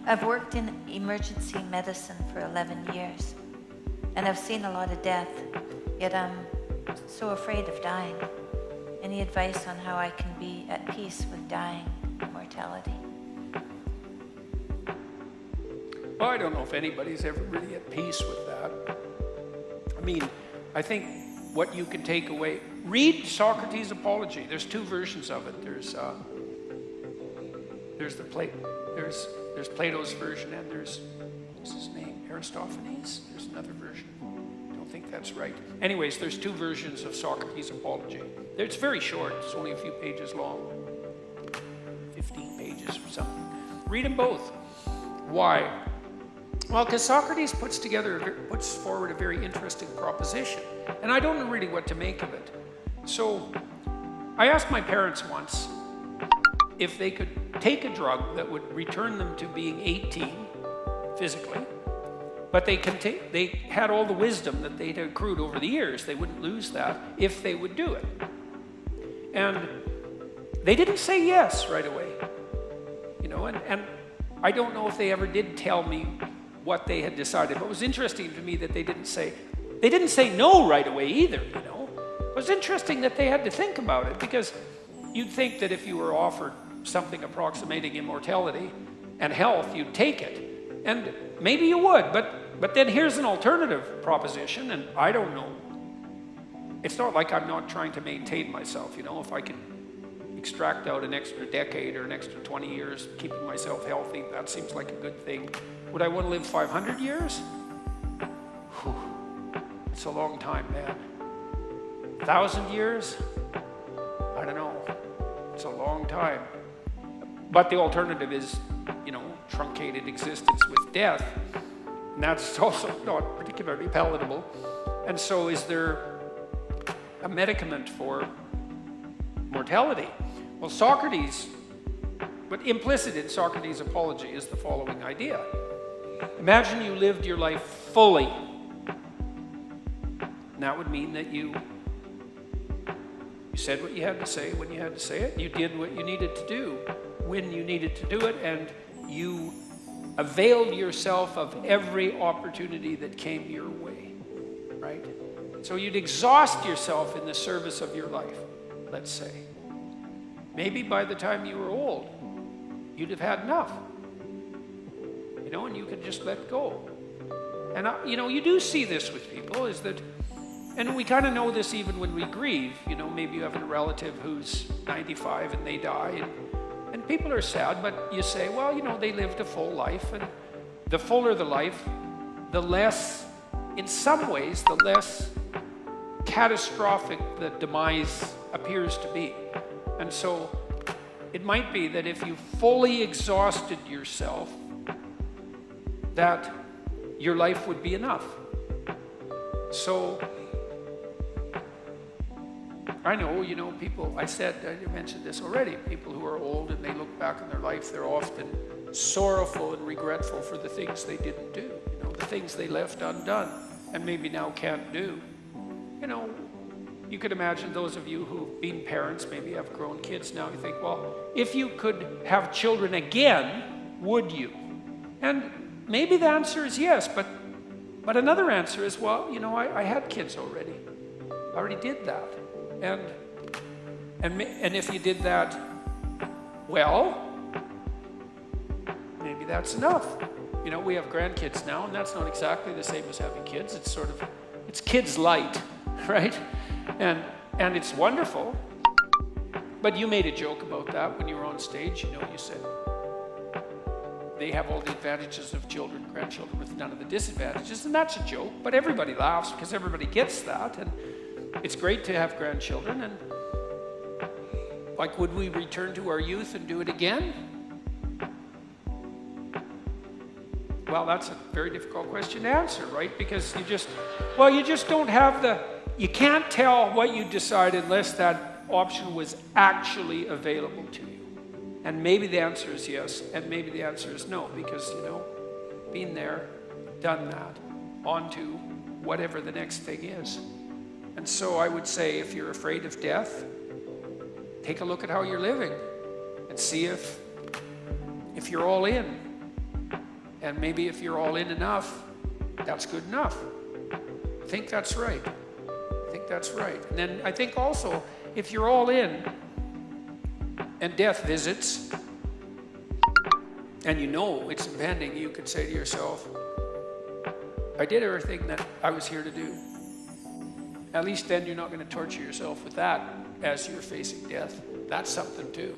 I've worked in emergency medicine for 11 years, and I've seen a lot of death, yet I'm so afraid of dying. Any advice on how I can be at peace with dying and mortality? Well, I don't know if anybody's ever really at peace with that. I mean, I think what you can take away, read Socrates' Apology. There's two versions of it. There's Plato's version, and there's, what's his name, Aristophanes? There's another version. I don't think that's right. Anyways, there's two versions of Socrates' Apology. It's very short. It's only a few pages long. 15 pages or something. Read them both. Why? Well, because Socrates puts forward a very interesting proposition, and I don't know really what to make of it. So I asked my parents once if they could take a drug that would return them to being 18 physically, but they had all the wisdom that they'd accrued over the years. They wouldn't lose that if they would do it. And they didn't say yes right away, and I don't know if they ever did tell me what they had decided. But it was interesting to me that they didn't say no right away either, It was interesting that they had to think about it, because you'd think that if you were offered something approximating immortality and health, you'd take it. And maybe you would, but then here's an alternative proposition, and I don't know. It's not like I'm not trying to maintain myself, if I can extract out an extra decade or an extra 20 years, keeping myself healthy, that seems like a good thing. Would I want to live 500 years? Whew. It's a long time, man. 1,000 years? I don't know. It's a long time. But the alternative is, truncated existence with death. And that's also not particularly palatable. And so is there a medicament for mortality? Well, Socrates, but implicit in Socrates' Apology is the following idea. Imagine you lived your life fully. And that would mean that you said what you had to say when you had to say it. You did what you needed to do when you needed to do it, and you availed yourself of every opportunity that came your way, right? So you'd exhaust yourself in the service of your life, let's say. Maybe by the time you were old, you'd have had enough, and you could just let go. And, you do see this with people, is that, and we kind of know this even when we grieve. Maybe you have a relative who's 95 and they die, and people are sad, but you say, well, they lived a full life, and the fuller the life, the less, in some ways, the less catastrophic the demise appears to be. And so it might be that if you fully exhausted yourself, that your life would be enough. So I know, people, I mentioned this already, people who are old and they look back on their life, they're often sorrowful and regretful for the things they didn't do, the things they left undone and maybe now can't do. You could imagine those of you who've been parents, maybe have grown kids now, you think, well, if you could have children again, would you? And maybe the answer is yes, but another answer is, well, I had kids already. I already did that. And if you did that, well, maybe that's enough. We have grandkids now, and that's not exactly the same as having kids. It's kids light, right? And it's wonderful. But you made a joke about that when you were on stage. You said they have all the advantages of children, grandchildren, with none of the disadvantages, and that's a joke. But everybody laughs because everybody gets that, and it's great to have grandchildren. And would we return to our youth and do it again? Well, that's a very difficult question to answer, right? Because you just don't have you can't tell what you decide unless that option was actually available to you. And maybe the answer is yes, and maybe the answer is no, because, been there, done that, on to whatever the next thing is. And so I would say, if you're afraid of death, take a look at how you're living and see if you're all in. And maybe if you're all in enough, that's good enough. I think that's right. I think that's right. And then I think also, if you're all in and death visits, and you know it's impending, you could say to yourself, I did everything that I was here to do. At least then you're not going to torture yourself with that as you're facing death. That's something too.